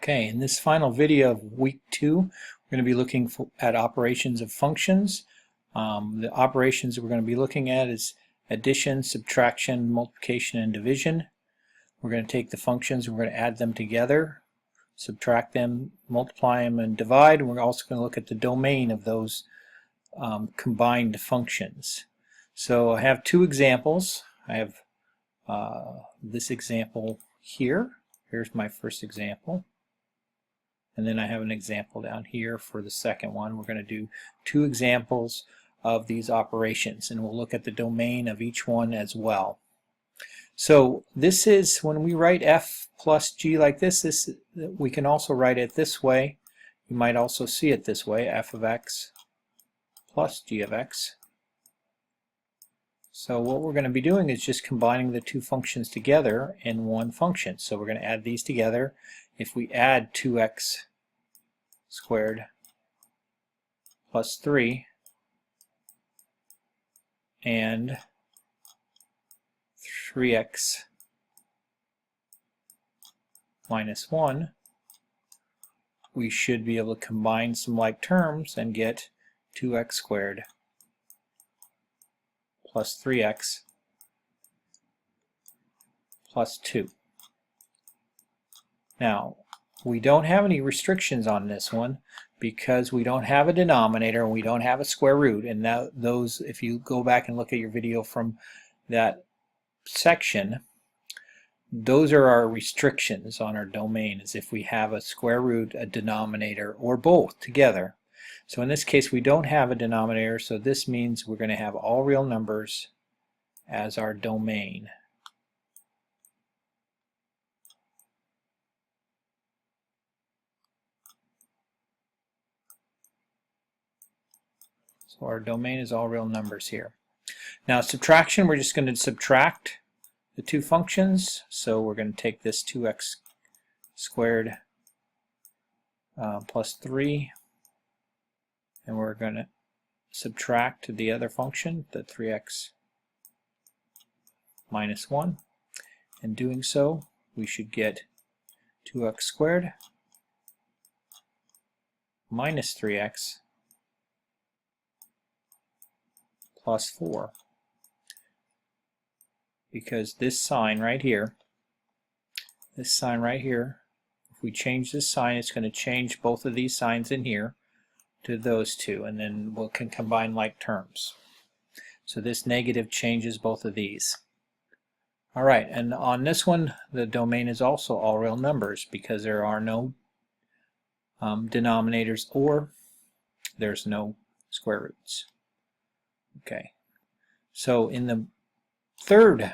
Okay, in this final video of week 2, we're going to be looking at operations of functions. The operations we're going to be looking at is addition, subtraction, multiplication, and division. We're going to take the functions, we're going to add them together, subtract them, multiply them, and divide. We're also going to look at the domain of those combined functions. So I have two examples. I have this example here. Here's my first example. And then I have an example down here for the second one. We're going to do two examples of these operations, and we'll look at the domain of each one as well. So this is, when we write f plus g like this, we can also write it this way. You might also see it this way, f of x plus g of x. So what we're going to be doing is just combining the two functions together in one function. So we're going to add these together. If we add 2x squared plus 3 and 3x minus 1, we should be able to combine some like terms and get 2x squared plus 3x plus 2. Now, we don't have any restrictions on this one because we don't have a denominator and we don't have a square root. And those, if you go back and look at your video from that section, those are our restrictions on our domain, is if we have a square root, a denominator, or both together. So in this case we don't have a denominator, so this means we're going to have all real numbers as our domain. So our domain is all real numbers here. Now subtraction, we're just going to subtract the two functions. So we're going to take this 2x squared plus 3, and we're going to subtract the other function, the 3x minus 1. In doing so, we should get 2x squared minus 3x plus 4. Because this sign right here, if we change this sign, it's going to change both of these signs in here to those two, and then we can combine like terms. So this negative changes both of these. Alright, and on this one the domain is also all real numbers because there are no denominators or there's no square roots. Okay, so in the third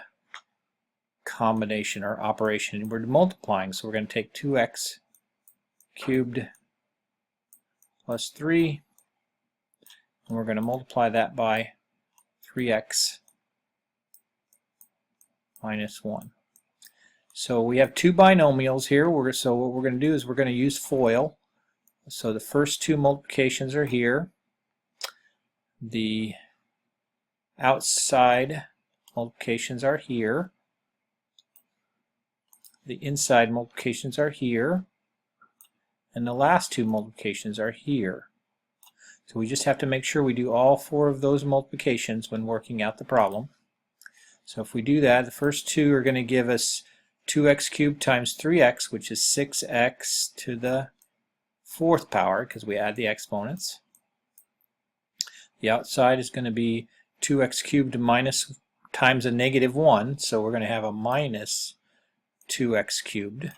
combination or operation, we're multiplying, so we're going to take 2x cubed plus 3, and we're going to multiply that by 3x minus 1. So we have two binomials here. So what we're going to do is we're going to use FOIL. So the first two multiplications are here. The outside multiplications are here. The inside multiplications are here. And the last two multiplications are here. So we just have to make sure we do all four of those multiplications when working out the problem. So if we do that, the first two are going to give us 2x cubed times 3x, which is 6x to the 4th power because we add the exponents. The outside is going to be 2x cubed minus times a negative 1, so we're going to have a minus 2x cubed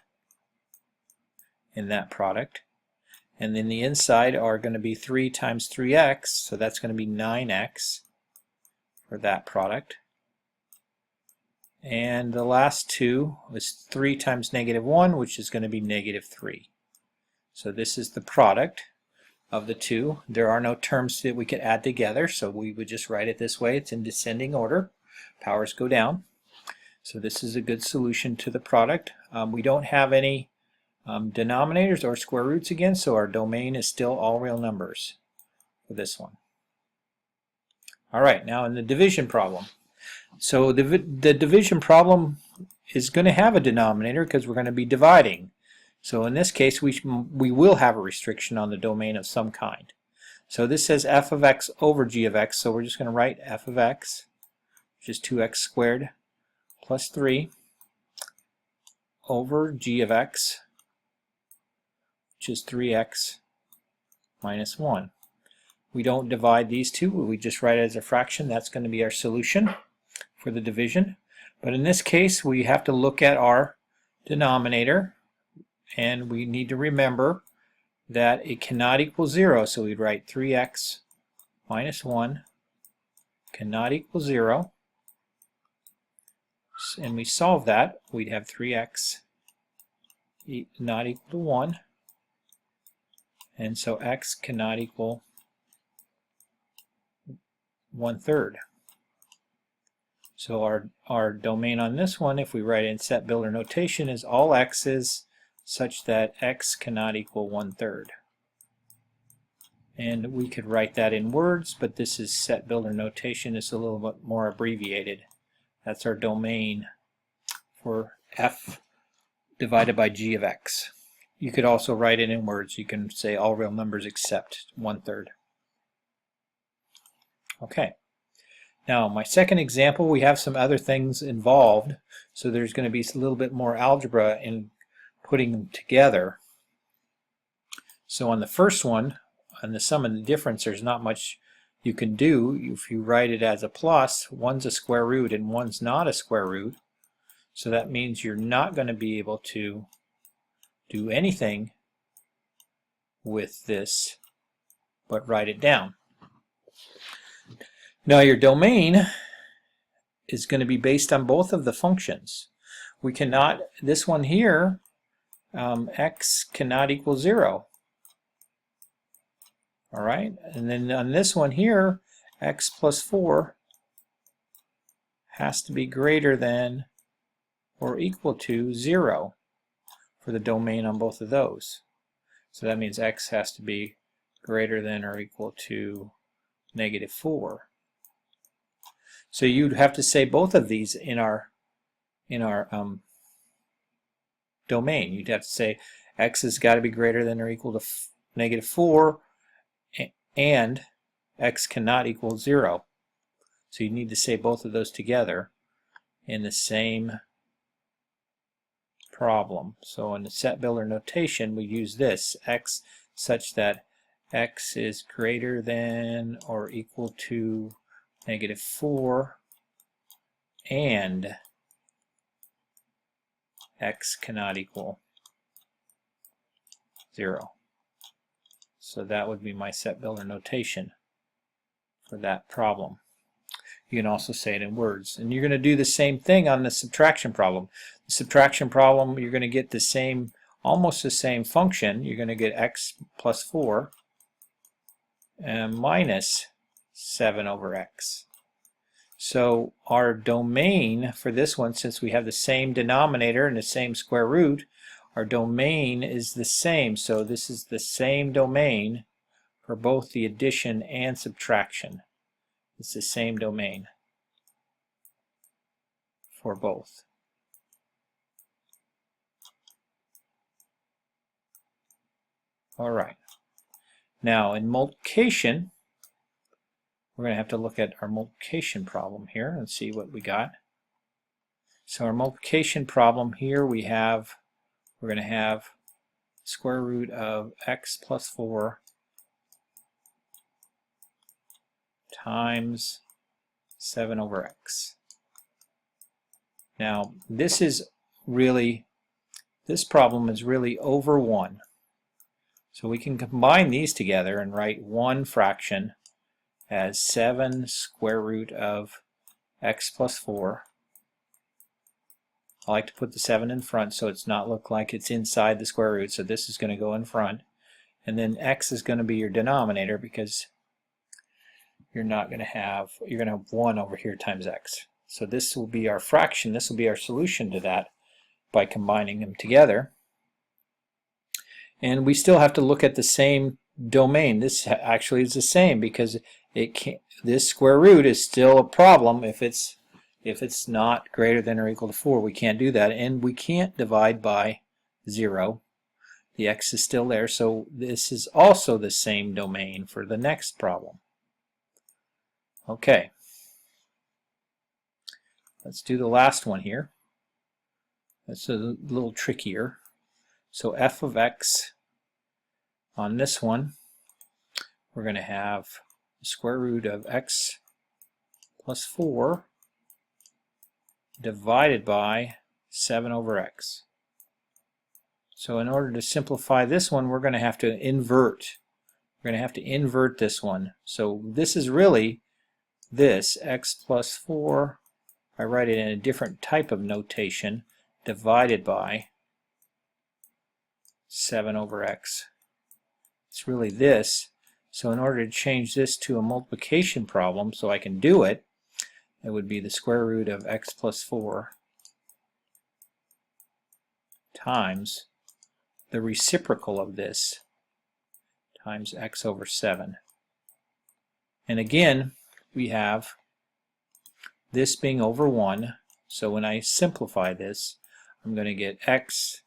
in that product. And then the inside are going to be 3 times 3x, so that's going to be 9x for that product. And the last two is 3 times negative 1, which is going to be negative 3. So this is the product of the two. There are no terms that we could add together, so we would just write it this way. It's in descending order. Powers go down. So this is a good solution to the product. We don't have any denominators or square roots again, so our domain is still all real numbers for this one. Alright, now in the division problem. So the division problem is going to have a denominator because we're going to be dividing. So in this case, we will have a restriction on the domain of some kind. So this says f of x over g of x, so we're just going to write f of x, which is 2x squared plus 3, over g of x, which is 3x minus 1. We don't divide these two, we just write it as a fraction. That's going to be our solution for the division. But in this case, we have to look at our denominator, and we need to remember that it cannot equal 0, so we'd write 3x minus 1 cannot equal 0. And we solve that, we'd have 3x not equal to 1, and so x cannot equal 1/3. So our domain on this one, if we write it in set builder notation, is all x's such that x cannot equal 1/3. And we could write that in words, but this is set builder notation. It's a little bit more abbreviated. That's our domain for f divided by g of x. You could also write it in words. You can say all real numbers except 1/3. Okay. Now, my second example, we have some other things involved, so there's going to be a little bit more algebra in putting them together. So on the first one, on the sum and the difference, there's not much you can do. If you write it as a plus, one's a square root and one's not a square root, so that means you're not going to be able to do anything with this but write it down. Now your domain is going to be based on both of the functions. We cannot, this one here, x cannot equal 0. Alright, and then on this one here, x plus 4 has to be greater than or equal to 0 for the domain on both of those. So that means x has to be greater than or equal to -4. So you'd have to say both of these in our domain. You'd have to say x has got to be greater than or equal to -4, and x cannot equal 0. So you need to say both of those together in the same problem. So in the set builder notation, we use this, x such that x is greater than or equal to -4, and x cannot equal 0. So that would be my set builder notation for that problem. You can also say it in words. And you're going to do the same thing on the subtraction problem. The subtraction problem, you're going to get the same, almost the same function. You're going to get x plus 4 and minus 7 over x. So our domain for this one, since we have the same denominator and the same square root, our domain is the same. So this is the same domain for both the addition and subtraction. It's the same domain for both. All right. Now in multiplication, we're going to have to look at our multiplication problem here and see what we got. So our multiplication problem here, we're going to have square root of x plus 4 times 7 over x. Now this problem is really over 1. So we can combine these together and write one fraction as 7 square root of x plus 4. I like to put the 7 in front so it's not look like it's inside the square root, so this is going to go in front. And then x is going to be your denominator because you're going to have 1 over here times x. So this will be our fraction, this will be our solution to that by combining them together. And we still have to look at the same domain. This actually is the same because this square root is still a problem if it's not greater than or equal to 4. We can't do that, and we can't divide by 0 The x is still there, so this is also the same domain for the next problem. Okay, let's do the last one here. That's a little trickier. So f of x on this one, we're going to have the square root of x plus 4 divided by 7 over x. So in order to simplify this one, we're going to have to invert. We're going to have to invert this one. So this is really this, x plus 4, I write it in a different type of notation, divided by 7 over x. It's really this. So in order to change this to a multiplication problem so I can do it, it would be the square root of x plus 4 times the reciprocal of this times x over 7. And again, we have this being over 1, so when I simplify this, I'm going to get x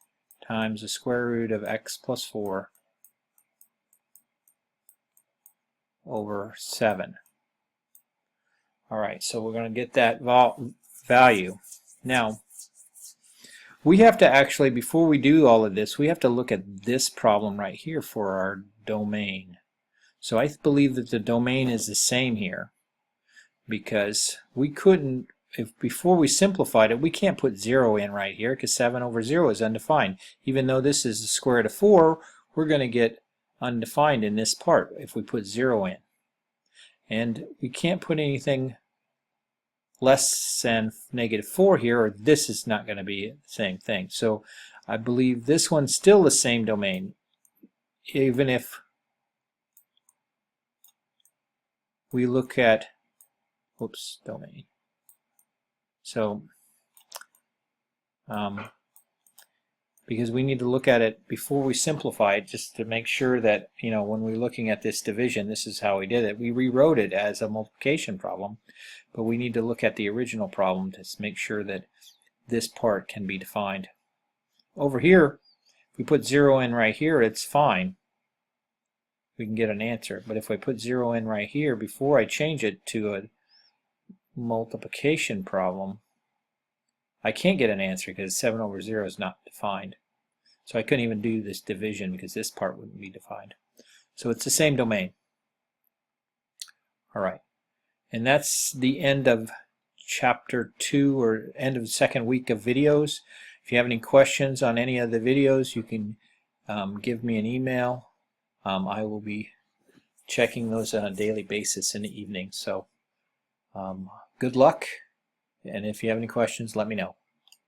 times the square root of x plus 4 over 7. Alright, so we're going to get that value. Now, we have to actually, before we do all of this, we have to look at this problem right here for our domain. So I believe that the domain is the same here, because we couldn't, if before we simplified it, we can't put 0 in right here because 7 over 0 is undefined. Even though this is the square root of 4, we're going to get undefined in this part if we put 0 in. And we can't put anything less than -4 here, or this is not going to be the same thing. So I believe this one's still the same domain, even if we look at, oops, domain. So because we need to look at it before we simplify it, just to make sure that, you know, when we're looking at this division, this is how we did it. We rewrote it as a multiplication problem, but we need to look at the original problem to make sure that this part can be defined. Over here, if we put 0 in right here, it's fine. We can get an answer. But if I put 0 in right here before I change it to a multiplication problem, I can't get an answer because 7 over 0 is not defined. So I couldn't even do this division because this part wouldn't be defined. So it's the same domain. Alright, and that's the end of chapter 2, or end of the second week of videos. If you have any questions on any of the videos, you can give me an email. I will be checking those on a daily basis in the evening. So good luck, and if you have any questions, let me know.